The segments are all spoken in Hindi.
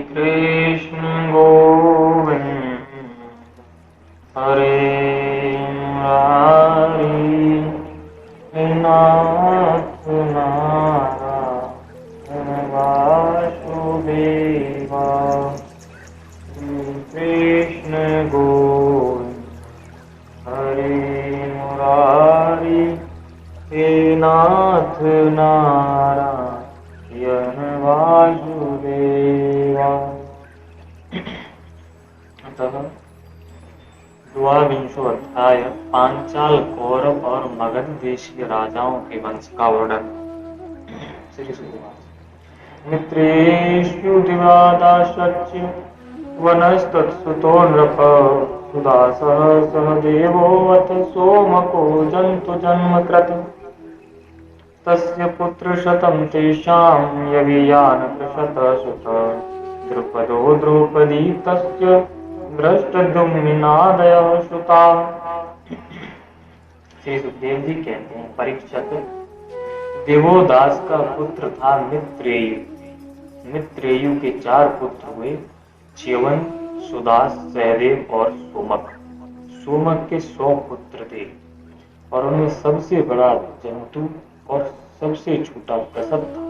कृष्ण गोविंद हरे मुरारी नाथ नारायण वासुदेवा कृष्ण गोविंद हरे मुरारी हे नाथ नारायण वासुदेवा। अतः द्वाविंशो अध्याय पांचाल, कौरव और मगध देशीय राजाओं के वंश का वर्णन। श्री सुखवास मित्रेषु दिवादाशच्च वनस्तत्सुतो नृप सुदासः सह देवोऽथ सोमको जन्तु जन्मकृत् तस्य पुत्र शतं तेषां यवियानकृशतसुत द्रुपदो द्रौपदी तस्य दृष्टद्युम्नादयः सुताः। श्री सुखदेव जी कहते हैं, परीक्षित देवोदास का पुत्र था मित्रेयु। मित्रेयु के 4 पुत्र हुए, च्यवन, सुदास, सहदेव और सोमक। सोमक के 100 पुत्र थे और उनमें सबसे बड़ा जंतु और सबसे छोटा प्रसद था।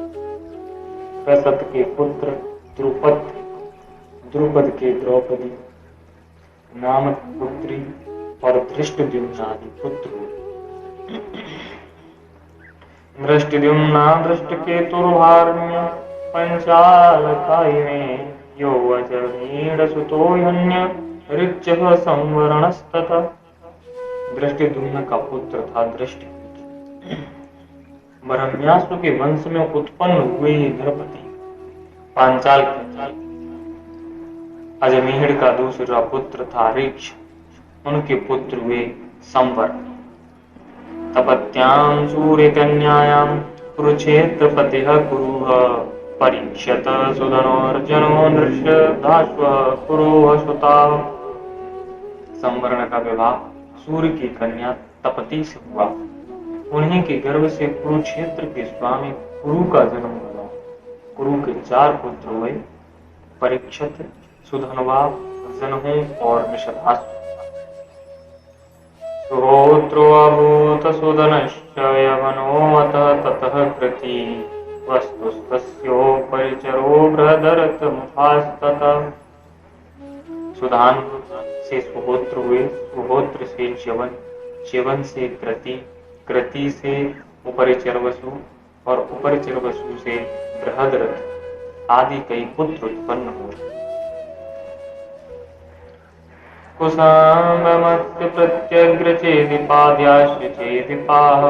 प्रसद के पुत्र द्रुपद थे। द्रुपद के द्रौपदी नामक पुत्री और धृष्टद्युम्न आदि पुत्र हुए। धृष्टद्युम्ना धृष्टकेतुर्भार्य पंचालकायिने यो वज्रमीडसुतो ह्यन्य ऋचः संवरणस्तथा। धृष्टद्युम्न का पुत्र था धृष्टकेतु। ब्रह्म्यासु के वंश में उत्पन्न हुए नृपति पांचाल के अजमेढ़ का दूसरा पुत्र था ऋक्ष। उनके पुत्र हुए संवर। तपत्यां सूर्यकन्यायां कुरुक्षेत्रपतिः कुरुः परीक्षत सुधनोर्जनो नृषधाश्वः कुरुः सुताः। संवरण का विवाह सूर्य की कन्या तपति से हुआ। उन्हीं के गर्भ से कुरुक्षेत्र के स्वामी कुरु का जन्म हुआ। कुरु के 4 पुत्र हुए, परीक्षित, सुधनवा, जनहु और निषधाश्व। सुहोत्रो अभूत सुदनश्च यवनोऽथ ततः कृति वस्तुस्तस्योपरिचरो बृहदरथ मुखास्ततः। सुधान से सुहोत्र हुए, सुहोत्र से च्यवन, च्यवन से कृति, कृति से उपरिचरवसु और उपरिचरवसु से बृहदरथ आदि कई पुत्र उत्पन्न हुए। कुशाम्बमस्य प्रत्यग्रचेदिपाद्याश्च चेदिपाः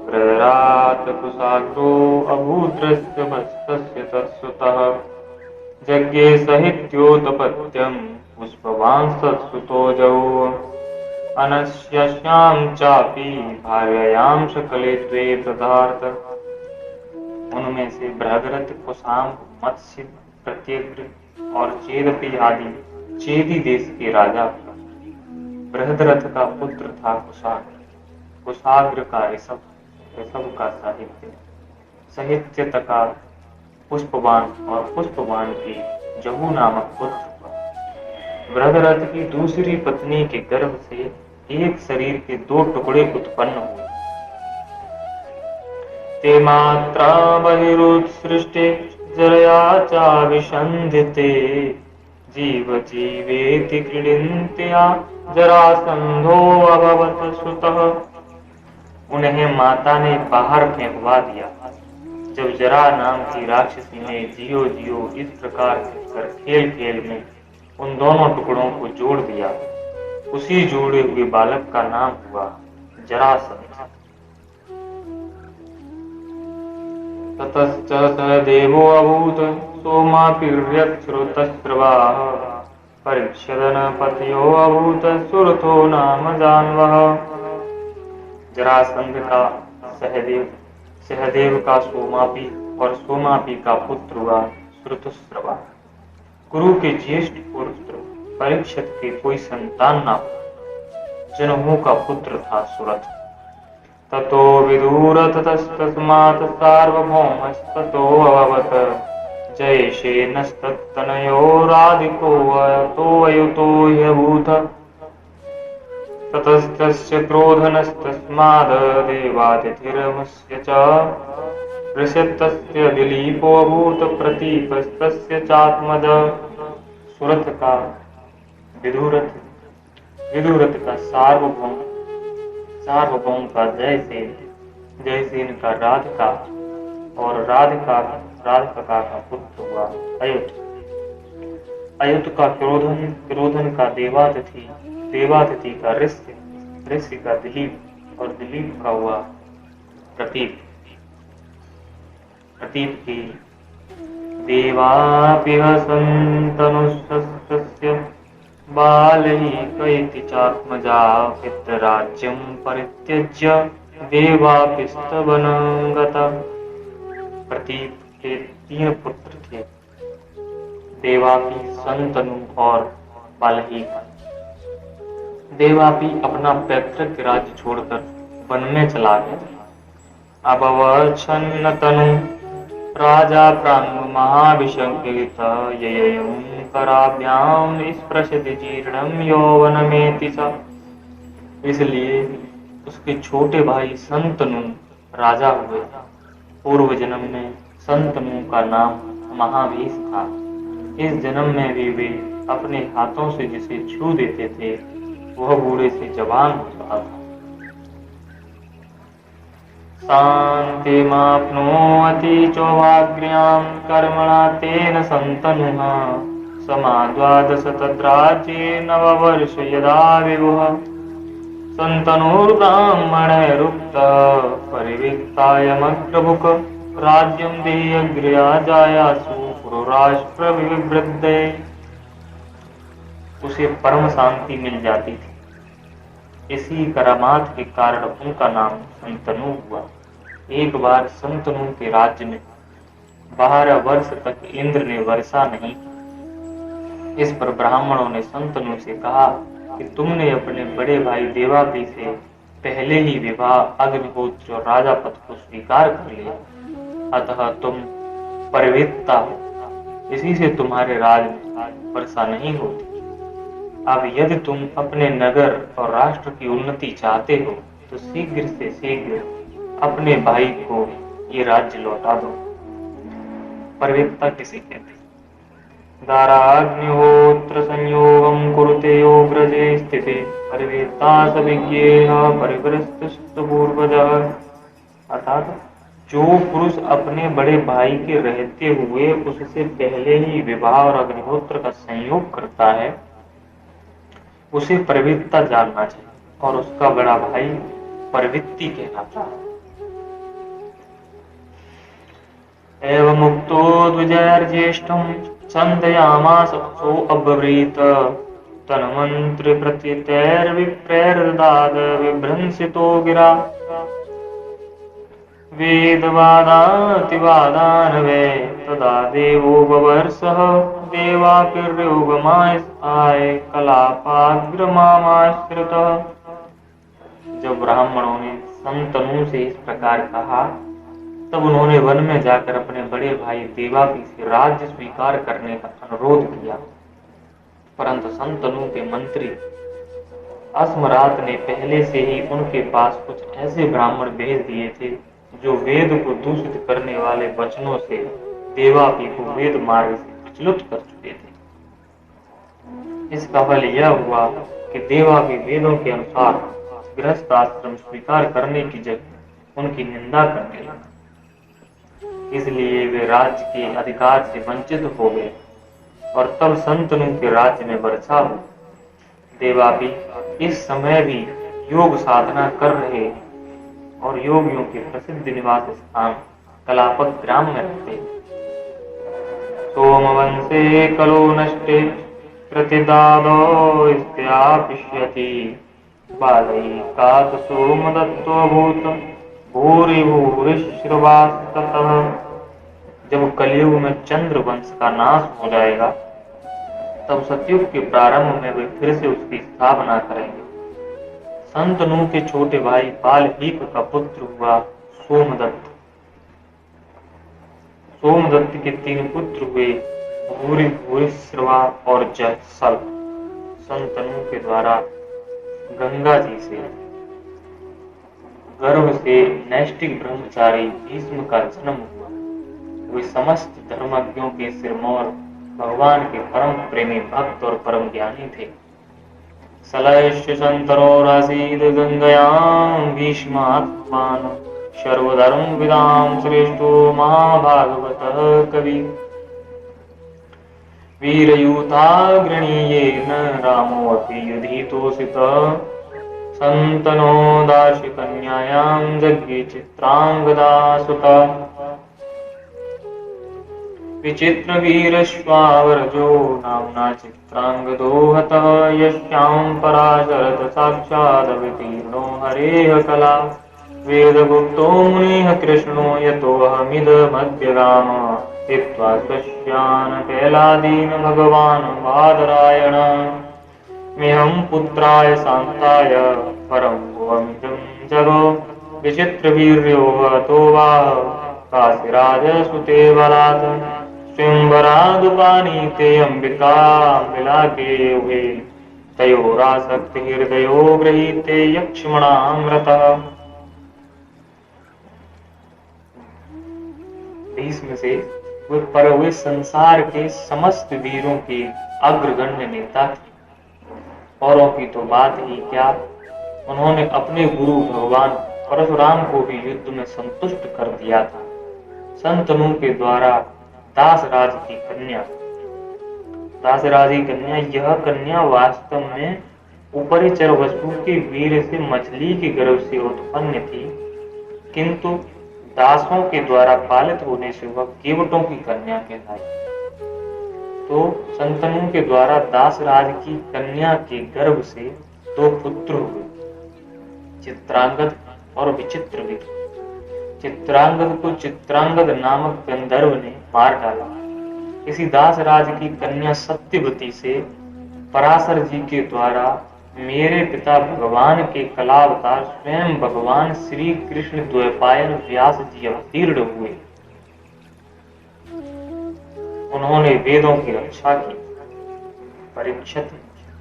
प्ररात कुशाग्रो अभूद्रस्य मस्तस्य तत्सुतः यज्ञे सहित्योदपत्यं पुष्पवांसत्सुतो जौ अनस्यां चापि भार्यायां सकले द्वे प्रदार्थ। उनमें से बृहद्रथ, कुशाम्ब, मत्स्य, प्रत्यग्र और चेदपि आदि चेदी देश के राजा। बृहद्रथ का पुत्र था कुशाग्र। कुशाग्र का ऋषभ, ऋषभ का साहित्य, साहित्य का पुष्पवान और पुष्पवान की जहू नामक पुत्र। बृहद्रथ की दूसरी पत्नी के गर्भ से एक शरीर के 2 टुकड़े उत्पन्न हुए। ते मात्रा बहिरुत्सृष्टे जरया चाभिषन्धिते जीव जीवेति क्रीडन्त्या जरासंधो अभवत सुतः। उन्हें माता ने बाहर फेंकवा दिया। जब जरा नाम की राक्षसी ने जियो जियो इस प्रकार कर खेल खेल में उन दोनों टुकड़ों को जोड़ दिया, उसी जोड़े हुए बालक का नाम हुआ जरासंध। ततश्च स देवो अभूत सोमापिर्यक्षुतस्रवाः परीक्षदनपतयो अभूत सुरथो नाम जानवः। जरासंध का सहदेव, सहदेव का सोमापी और सोमापी का पुत्र हुआ श्रुतस्रवा। कुरु के ज्येष्ठ पुत्र परीक्षित के कोई संतान न हो। जनहु का पुत्र था सुरथ। ततो विदुरथ तस्मात् सार्वभौमस्ततो अभवत् जयशेनस्तत्तनयो राधिको अयतो अयुतो ह्यभूत ततस्तस्य क्रोधनस्तस्माद् देवातिथिरमस्य च ऋषितस्य दिलीपोऽभूत् प्रतीपस्तस्य चात्मज। सुरथ का विदुरथ, विदुरथ का सार्वभौम, सार्वभौम का जयसेन, जयसेन का राधिका और राधिका का पुत्र हुआ अयुत, अयुत का क्रोधन, क्रोधन का देवातिथि, देवातिथि का ऋषि, ऋषि का दिलीप और दिलीप का हुआ प्रतीप, प्रतीप की देवापिह सन्तनुस्तस्य बालैकैति चात्मजा पितराज्यं परित्यज्य देवापिस्तवनं गता। प्रतीप के 3 पुत्र थे, देवापी, शंतनु और बालहीक। देवापी अपना पैतृक राज्य छोड़कर वन में चला गया। अभवच्छन्न तनु राजा प्रांग महाभिशंकित ययं कराभ्याम स्पृशति जीर्णं यौवनमेति स। इसलिए उसके छोटे भाई शंतनु राजा हुए। पूर्व जन्म में शंतनु का नाम महाभीष था। इस जन्म में भी वे अपने हाथों से जिसे छू देते थे वह बूढ़े से जवान हो रहा था। शान्तिमाप्नोति चौभाग्र्यां कर्मणा तेन शन्तनुः समाद्वादश तद्राज्ये नववर्ष यदा विभुः शन्तनुर्ब्राह्मणैरुक्तः परिविक्तायमग्रभुक् राज्यं देयग्र्या जायासु पुरुराष्ट्रविवृद्धे। उसे परम शांति मिल जाती थी। इसी करामात के कारण उनका नाम शंतनु हुआ। एक बार शंतनु के राज्य में 12 वर्ष तक इंद्र ने वर्षा नहीं की। इस पर ब्राह्मणों ने शंतनु से कहा कि तुमने अपने बड़े भाई देवापी से पहले ही विवाह, अग्निहोत्र और राजा पद को स्वीकार कर लिया, अतः तुम परिवित्ता हो, इसी से तुम्हारे राज में वर्षा नहीं होती। अब यदि तुम अपने नगर और राष्ट्र की उन्नति चाहते हो तो शीघ्र से शीघ्र अपने भाई को ये राज्य लौटा दो। परिवित्ता किसे कहते? दाराग्निहोत्र संयोगम कुरुते योग्रजे स्थिते परिवेत्ता सविज्ञेन परिवृष्टपूर्वजः। अर्थात जो पुरुष अपने बड़े भाई के रहते हुए उससे पहले ही विवाह और अग्निहोत्र का संयोग करता है उसे परिवित्ता जानना चाहिए और उसका बड़ा भाई परिवित्ती कहलाता है। एवं मुक्तो द्विजैर्ज्येष्ठं छन्दयामास सो अब्रवीत तन्मन्त्र प्रत्यतैर्विप्रैर्ददाद विभ्रंसितो गिरा वेदवादातिवादान् वै तदा देवो बवर्षः देवापिर्योगमाय कलापाग्रमाश्रितः। जब ब्राह्मणों ने शंतनु से इस प्रकार कहा तब उन्होंने वन में जाकर अपने बड़े भाई देवापी से राज्य स्वीकार करने का अनुरोध किया, परंतु शंतनु के मंत्री अस्मरात ने पहले से ही उनके पास कुछ ऐसे ब्राह्मण भेज दिए थे जो वेद को दूषित करने वाले वचनों से देवापी को वेद मार्ग से प्रचलित कर चुके थे। इसका फल यह हुआ कि देवापी वेदों के अनुसार गृहस्थ आश्रम स्वीकार करने की जगह उनकी निंदा करने लगा। इसलिए वे राज्य के अधिकार से वंचित हो गए और तब शंतनु के राज्य में वर्षा हुई। देवापी इस समय भी योग साधना कर रहे और योगियों के प्रसिद्ध निवास स्थान कलापक ग्राम में रहते। सोमवंशे कलो नष्टे प्रतिदादो इत्यापिष्यति बालैकात् सोमदत्तो भूत भूरि भूरिश्रवास्ततः। जब कलयुग में चंद्र वंश का नाश हो जाएगा तब सतयुग के प्रारंभ में वे फिर से उसकी स्थापना करेंगे। शंतनु के छोटे भाई बालहीक का पुत्र हुआ सोमदत्त। सोमदत्त के 3 पुत्र हुए, भूरि भूरिश्रवा और जसल। संतनु के द्वारा गंगा जी से गर्भ से नैष्टिक ब्रह्मचारी भीष्म का जन्म हुआ। वे समस्त धर्मज्ञों के सिरमौर, भगवान के परम प्रेमी भक्त और परम ज्ञानी थे। सलयश्च संतरोरासीद गंगयां भीष्मात्मान, सर्वधर्म विदां श्रेष्ठो महाभागवतः कवि। वीरयूथाग्रणीयेन रामोऽपि युधितोऽसितः, सन्तनो दार्शकन्यायां जज्ञे चित्रांगदा सुतः। विचित्रवीरश्वावरजो नाम्ना चित्रांगदो हतः, यस्यां पराशरथ साक्षादवतीर्णो हरेः कला। वेदगुप्तो मुनिः कृष्णो यतोऽहमिदमद्यगाम, हित्वा स्वस्यान् कैलादीन् भगवान् बादरायण। मेऽहं पुत्राय शान्ताय परं भुवमिदं जगो, विचित्रवीर्यो हतो वा काशीराजसुते बलात्। स्वयंवरादुपानीते अंबिका मिलाके हुए, तयोरासक्ति हृदयो गृहीते यक्ष्मणामृतः। भीष्म से वे संसार के समस्त वीरों के अग्रगण्य नेता थे। औरों की तो बात ही क्या, उन्होंने अपने गुरु भगवान परशुराम को भी युद्ध में संतुष्ट कर दिया था। संतनु के द्वारा दासराज की कन्या, यह कन्या वास्तव में उपरिचर वसु के वीर से मछली के गर्भ से उत्पन्न थी, किंतु दासों के द्वारा पालित होने से वह केवटों की कन्या कहलाई। तो संतनु के द्वारा दासराज की कन्या के गर्भ से 2 पुत्र हुए, चित्रांगद और विचित्रवीर। चित्रांगद को चित्रांगद नामक गंधर्व ने मार डाला। इसी दासराज की कन्या सत्यवती से पराशर जी के द्वारा मेरे पिता भगवान के कलावतार स्वयं भगवान श्री कृष्ण द्वैपायन व्यास जी अवतीर्ण हुए। उन्होंने वेदों की रक्षा की। परीक्षित,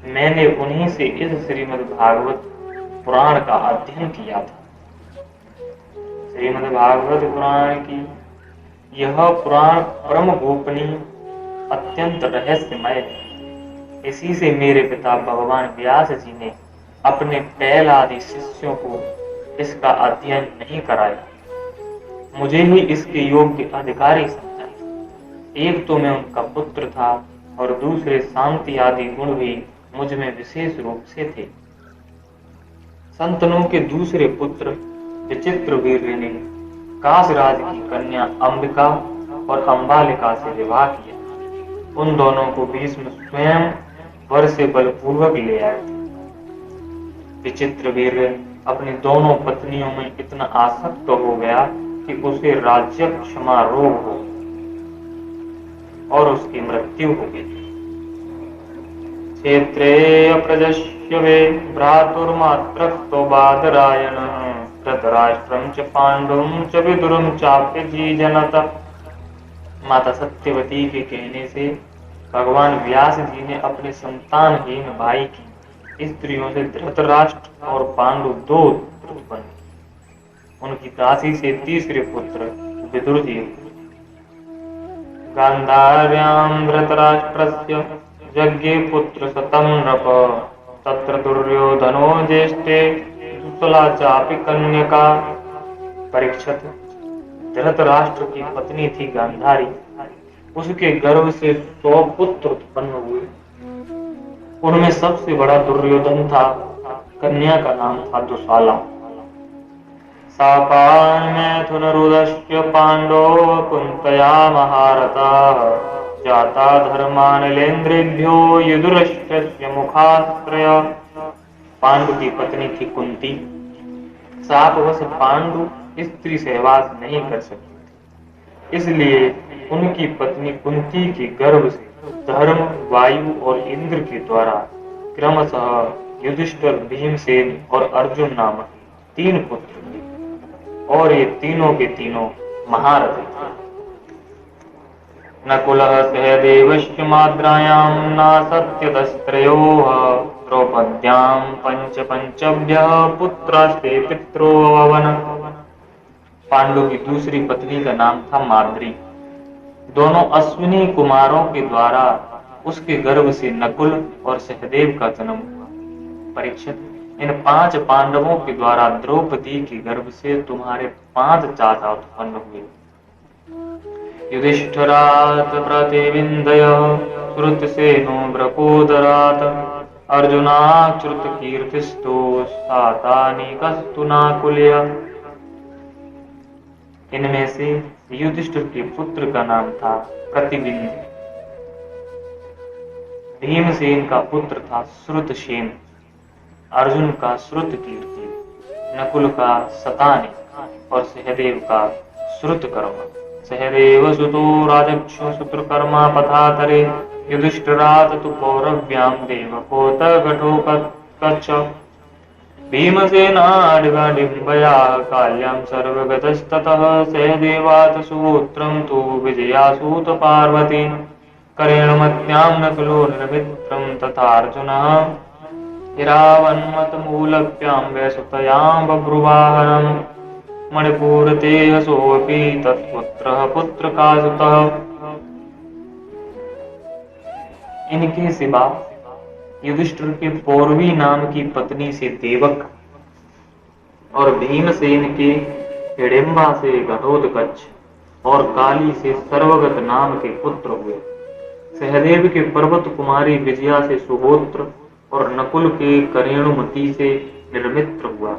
मैंने उन्हीं से इस श्रीमद् भागवत पुराण का अध्ययन किया था। श्रीमद् भागवत पुराण की यह पुराण परम गोपनीय, अत्यंत रहस्यमय है। इसी से मेरे पिता भगवान व्यास जी ने अपने पैल आदि शिष्यों को इसका अध्ययन नहीं कराया, मुझे ही इसके योग्य अधिकारी समझा। एक तो मैं उनका पुत्र था और दूसरे शांति आदि गुण भी मुझ में विशेष रूप से थे। संतनु के दूसरे पुत्र विचित्रवीर ने काशराज की कन्या अंबिका और अंबालिका से विवाह किया। उन दोनों को भीष्म स्वयं वर से बलपूर्वक ले आए थे। विचित्रवीर अपनी दोनों पत्नियों में इतना आसक्त हो गया कि उसे राज्य क्षमा रोग हो और उसकी मृत्यु हो गई। क्षेत्रे अप्रजस्य वे भ्रातुर्मात्रस्तो बादरायण, धृतराष्ट्रं च पांडुं च विदुरं चाप्य जीजनत। माता सत्यवती के कहने से भगवान व्यास जी ने अपने संतानहीन भाई की स्त्रियों से धृतराष्ट्र और पांडु 2 पुत्र उत्पन्न। उनकी दासी से तीसरे पुत्र विदुर जी। गांधार्यां धृतराष्ट्रस्य यज्ञे पुत्र शतं नृप, तत्र दुर्योधनो ज्येष्ठे दुस्सला चापि कन्यका। परीक्षित, धृतराष्ट्र की पत्नी थी गांधारी, उसके गर्भ से 100 पुत्र उत्पन्न हुए। उनमें सबसे बड़ा दुर्योधन था, कन्या का नाम था दुशाला। सापान मैथुन रुदश्च पांडो कुंतया महारथाः, जाता धर्मानलेन्द्रेभ्यो युधिष्ठिरस्य मुखाश्रय। पांडु की पत्नी थी कुंती। शापवश पांडु स्त्री सहवास नहीं कर सकते, इसलिए उनकी पत्नी कुंती के गर्भ से धर्म, वायु और इंद्र के द्वारा क्रमशः युधिष्ठिर, भीमसेन और अर्जुन नामक 3 पुत्र थे, और ये तीनों के तीनों महारथी थे। नकुलः सहदेवश्च माद्रायां नासत्यतस्त्रयोः द्रौपद्यां पंचभ्यः पुत्रास्ते पितरो अभवन। पांडु की दूसरी पत्नी का नाम था माद्री। दोनों अश्विनी कुमारों के द्वारा उसके गर्भ से नकुल और सहदेव का जन्म हुआ। परीक्षित, इन 5 पांडवों के द्वारा द्रौपदी के गर्भ से तुम्हारे 5 चाचा उत्पन्न हुए। युधिष्ठिरात् प्रतिविन्दयः श्रुतसेनो वृकोदरात् अर्जुनाच्युतकीर्तिस्तो सातानिकस्तु नाकुल्य। इनमें से युधिष्ठिर के पुत्र का नाम था प्रतिविंद, भीमसेन का पुत्र था श्रुतसेन, अर्जुन का श्रुतकीर्ति, नकुल का शतानी और सहदेव का श्रुतकर्मा। सहदेव सुतो राजक्षु सूत्रकर्मा पथातरे युधिष्ठिरात् तु कौरव्यां देवकोत घटोपकच्छ। भीमसेनाडिम्बया काल्यां सर्वगतस्ततः सहदेवात् सुगोत्रं तु विजयासूत पार्वती। करेण मत्यां नकुलो निर्मित्रं तथार्जुनः इरावन्मतमूलप्यां वैसुतयां बभ्रुवाहनम्। मणिपूरते हसोऽपि तत्पुत्रः पुत्रकासुतः। इनके सिवा युधिष्ठिर के पौरवी नाम की पत्नी से देवक और भीमसेन के हिडिंबा से घटोत्कच और काली से सर्वगत नाम के पुत्र हुए। सहदेव के पर्वत कुमारी विजया से सुहोत्र और नकुल के करेणुमती से निर्मित्र हुआ।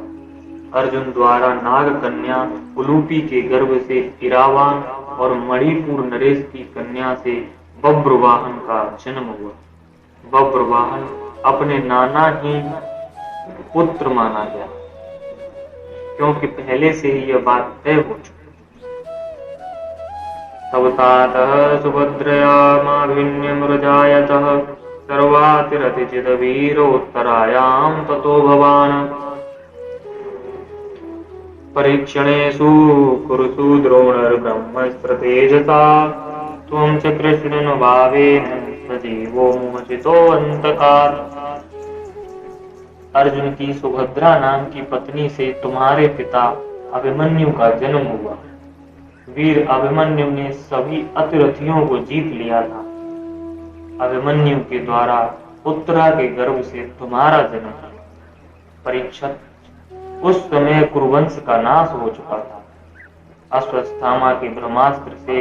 अर्जुन द्वारा नाग कन्या उलूपी के गर्भ से इरावान और मणिपुर नरेश की कन्या से बब्रवाहन का जन्म हुआ। बब्रवाहन अपने नाना ही पुत्र माना गया, क्योंकि पहले से ही यह बात तय हो चुकी। तब तातः सुभद्रया माभिन्यमृजायतः सर्वातिरतिचिदवीरोत्तरायां ततो भवान्। परीक्षणेषु कुरुषु द्रोणर्ब्रह्मस्त्रतेजसा त्वं च कृष्णनुभावेन सजीवो मुमचितो अंतकाल। अर्जुन की सुभद्रा नाम की पत्नी से तुम्हारे पिता अभिमन्यु का जन्म हुआ। वीर अभिमन्यु ने सभी अतिरथियों को जीत लिया था। अभिमन्यु के द्वारा उत्तरा के गर्भ से तुम्हारा जन्म हुआ। परीक्षित, उस समय कुरुवंश का नाश हो चुका था। अश्वत्थामा के ब्रह्मास्त्र से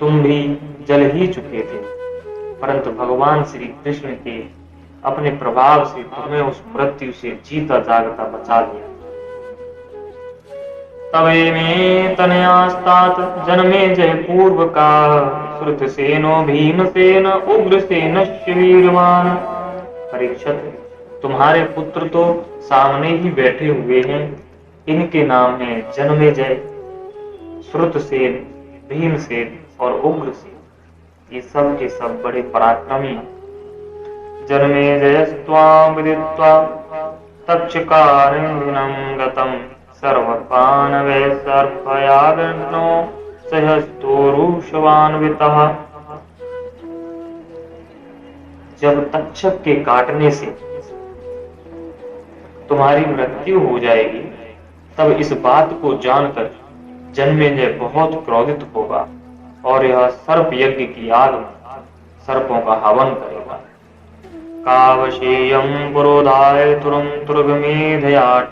तुम भी जल ही चुके थे, परंतु भगवान श्री कृष्ण के अपने प्रभाव से तुम्हें उस मृत्यु से जीता जागता बचा लिया। तवे में तनयास्तात जन्मे जय पूर्व का श्रुतसेनो भीमसेन उग्रसेनश्च वीरवान। परीक्षित, तुम्हारे पुत्र तो सामने ही बैठे हुए हैं। इनके नाम हैं जन्मेजय, श्रुतसेन, भीमसेन और उग्रसेन। ये सब के सब बड़े पराक्रमी हैं। जन्मेजयस्त्वां विदित्वा तक्षकारिणं गतं सर्वपानवै सर्पयागनो सहस्तोरुषवान्वितः। जब तक्षक के काटने से तुम्हारी मृत्यु हो जाएगी, तब इस बात को जानकर जन्मेजय बहुत क्रोधित होगा और यह सर्प यज्ञ की आग में सर्पों का हवन करेगा। कावशेयं पुरोधाय तुरं तुर्गमेधयाट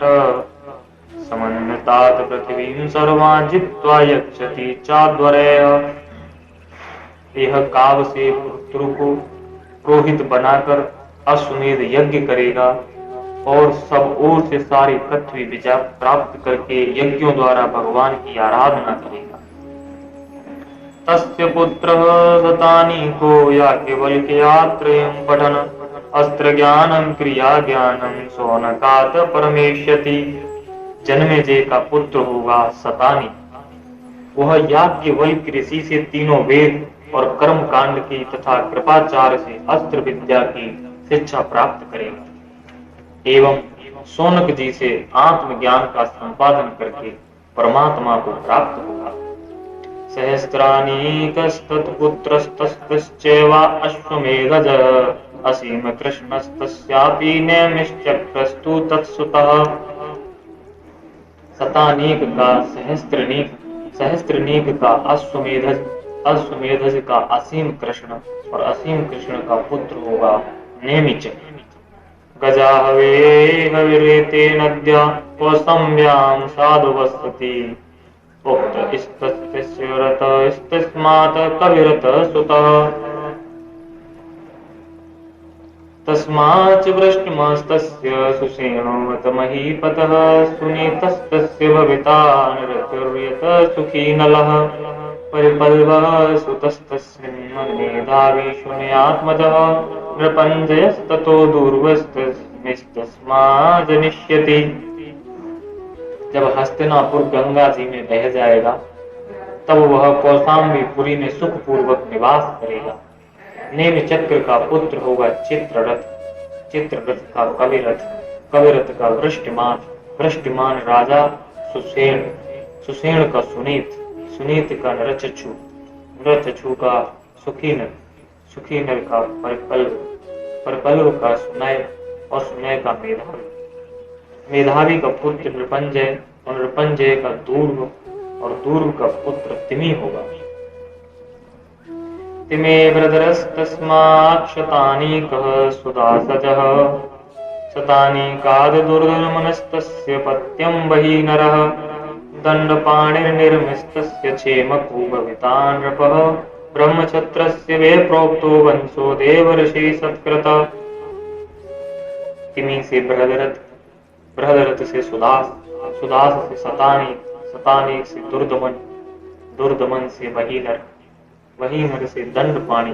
समन्वितात पृथ्वीं सर्वां जित्वा यक्षति चाध्वरयः। यह काव से पुत्र को पुरोहित बनाकर अश्वमेध यज्ञ करेगा और सब ओर से सारी पृथ्वी विजय प्राप्त करके यज्ञों द्वारा भगवान की आराधना करेगा। तस्य पुत्रः शतानीको याज्ञवल्क्यात्रयं पठन् अस्त्र ज्ञानं क्रिया ज्ञानं शौनकात् परमेष्यति। जन्मेजय का पुत्र होगा शतानी। वह याज्ञवल्क्य ऋषि से तीनों वेद और कर्म कांड की तथा कृपाचार्य से अस्त्र विद्या की शिक्षा प्राप्त करेगा एवं शौनक जी से आत्मज्ञान का संपादन करके परमात्मा को प्राप्त होगा। सहस्रानीकस्तत्पुत्रस्तस्तश्चैवा अश्वमेधज असीम कृष्णस्तस्यापि नेमिश्चक्रस्तु तत्सुतः। शतानीक का सहस्त्रनीक, सहस्त्रनीक का अश्वमेधज, अश्वमेधज का असीम कृष्ण और असीम कृष्ण का पुत्र होगा नेमिच। गजा हवे हविरेते नद्या कौसम्यां साधुवसति उक्त इस्तस्य रत इस्तस्मात् कविरत सुतः। तस्माच्च वृष्टिमस्तस्य सुषेणोऽवत महीपतः सुनीतस्तस्य भविता नरतिर्यत सुखी नलः। परिपल्वः सुतस्तस्मिन्मेधावी शून्यात्मजः नृपञ्जयस्ततो दूर्वस्तस्मिस्तस्मा जनिष्यति। जब हस्तिनापुर गंगा जी में बह जाएगा तब वह कौशाम्बीपुरी में सुखपूर्वक निवास करेगा। नेम चक्र का पुत्र होगा चित्ररथ, चित्ररथ का कविरथ, कविरथ का वृष्टिमान, वृष्टिमान राजा सुषेण, सुषेण का सुनीत, सुनीत का नरचक्षु, नरचक्षु का सुखीनर, सुखीनर का परिपल्व, परिपल्व का सुनय और सुनय का मेधावी, मेधावी का पुत्र नृपंजय और नृपंजय का दूर्व और दूर्व का पुत्र तिमी होगा। तिमे ब्रदरस्तस्माक्षतानीकः सुदासजः शतानीकाद् दुर्धर्मनस्तस्य पत्यं बहि नरः दण्डपाणिर्निर्मिस्तस्य क्षेमकूभविता नृपः ब्रह्मक्षत्रस्य वे प्रोक्तो वंशो देवर्षि सत्कृत। तिमी से बृहदरथ, बृहदरथ से सुदास, सुदास से शतानीक, शतानीक से दुर्दमन, दुर्दमन से वहीनर, वहीनर से दंडपाणि,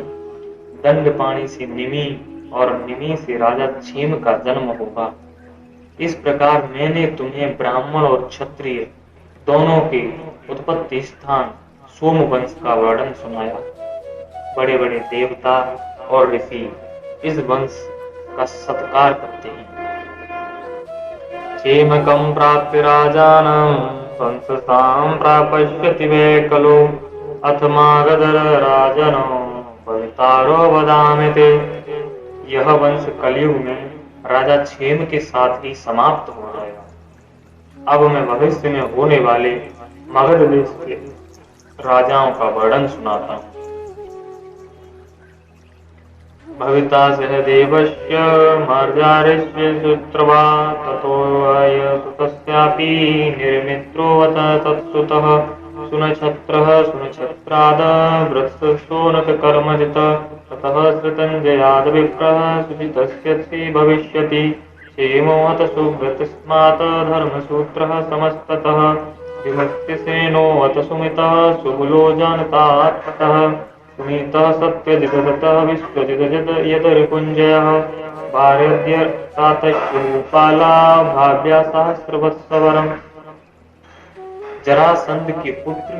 दंडपाणि से निमि और निमि से राजा क्षेम का जन्म होगा। इस प्रकार मैंने तुम्हें ब्राह्मण और क्षत्रिय दोनों के उत्पत्ति स्थान सोमवंश का वर्णन सुनाया। बड़े बड़े देवता और ऋषि इस वंश का सत्कार करते हैं। क्षेमकं प्राप्य राजानं वंशसां प्रापश्यति वै खलु अथमागधर राजनो भवितारो वदामि ते। यह वंश कलयुग में राजा क्षेम के साथ ही समाप्त हो जाएगा। अब मैं भविष्य में होने वाले मगध देश के राजाओं का वर्णन सुनाता हूँ। भविता सह देवस्य मार्जारस्य सूत्रवा ततो सुतस्यापि निर्मित्रोऽवत तत्सुतः सुनक्षत्रः सुनक्षत्राद वृत्सोनककर्मजित ततः श्रुतञ्जयाद विप्रः सुजितस्य भविष्यति। क्षेमोऽत सुव्रतस्मात् धर्मसूत्रः समस्ततः विमत्यसेनोऽत सुमितः सुबुलो जानतात्मतः सुनीतः सत्यजितः विश्वजित यद रिपुञ्जयः भारद्य तातश्रूपाला भाव्या सहस्रवत्सवरम्। जरासंध के पुत्र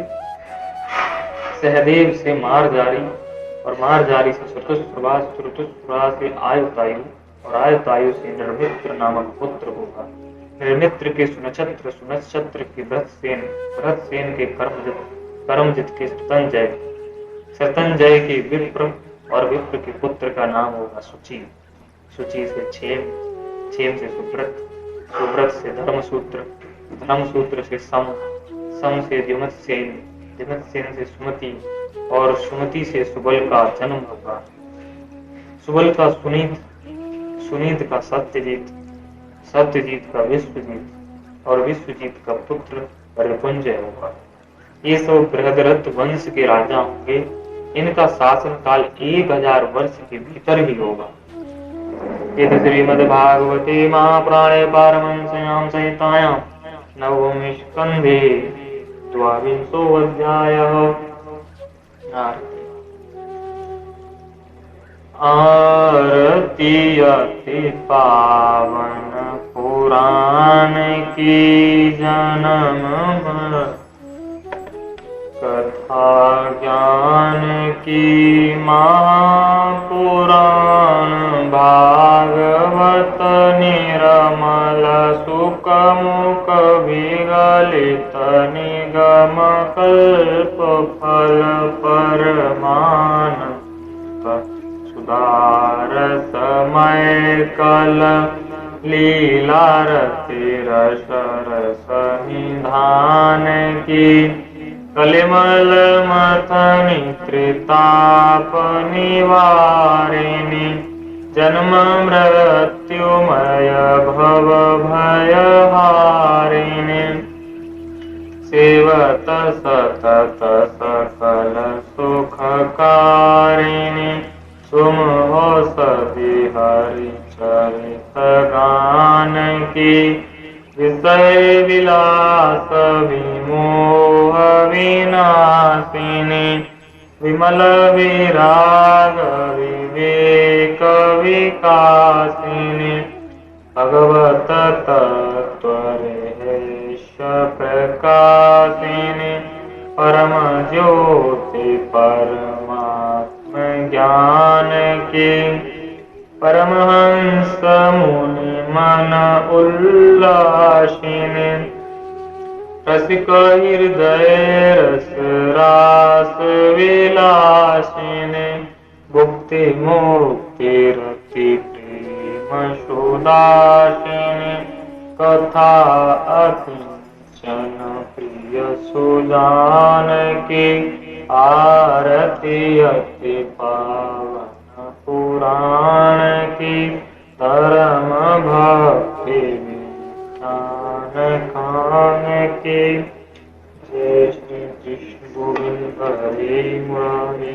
सहदेव से मारजारी और मारजारी से श्रुतुस्रवा, श्रुतुस्रवा से आयुतायु और आयुतायु से निर्मित्र नामक पुत्र होगा। निर्मित्र के सुनक्षत्र, सुनक्षत्र के भृतसेन, भृतसेन के कर्मजित, कर्मजित के स्तंजय, शतंजय के विप्र और विप्र के पुत्र का नाम होगा सुचि। सुचि से क्षेम, क्षेम से सुव्रत, सुव्रत से धर्मसूत्र, धर्मसूत्र से सम, सम से द्युमत्सेन, द्युमत्सेन से सुमति और सुमति से सुबल का जन्म होगा। सुबल का सुनीत, सुनीत का सत्यजीत, सत्यजीत का विश्वजीत और विश्वजीत का पुत्र रिपुंजय होगा। ये सब बृहदरथ वंश के राजा होंगे। इनका शासन काल 1000 वर्ष के भीतर ही होगा। श्रीमद्भागवते महापुराणे पारमहंस्यां संहितायां नवमे स्कन्धे 12वां अध्यायः। आरती अति पावन पुराण की जन्म कथा ज्ञान की महापुराण भागवत निरमल सुख मुख विगलित निगम कल्प फल परमानंद सुधार समय कल लीला रति रस रस निधान की कलिमल मथनि त्रिताप निवारिणी जन्म मृत्युमय भव भयहारिणी सेवत सतत सकल सुखकारिणी सुमहो सदी हरि चरित गान की विषय विलास विमोह विनाशिनी विमल विराग विवेक विकासिनी भगवत तत्वरेश प्रकाशिनी परम ज्योति परमात्म ज्ञान की परमहंस मुनि मन उल्लासिनी रसिक हृदय रस रास विलासिनी भुक्ति मुक्ति रति प्रेम सुदासिनी कथा अकिंचन प्रिय सुजान की आरती अति पावन पुराण की धर्म भक्ति विज्ञान खान की जय श्री कृष्ण गोविंद हरे मुरारी।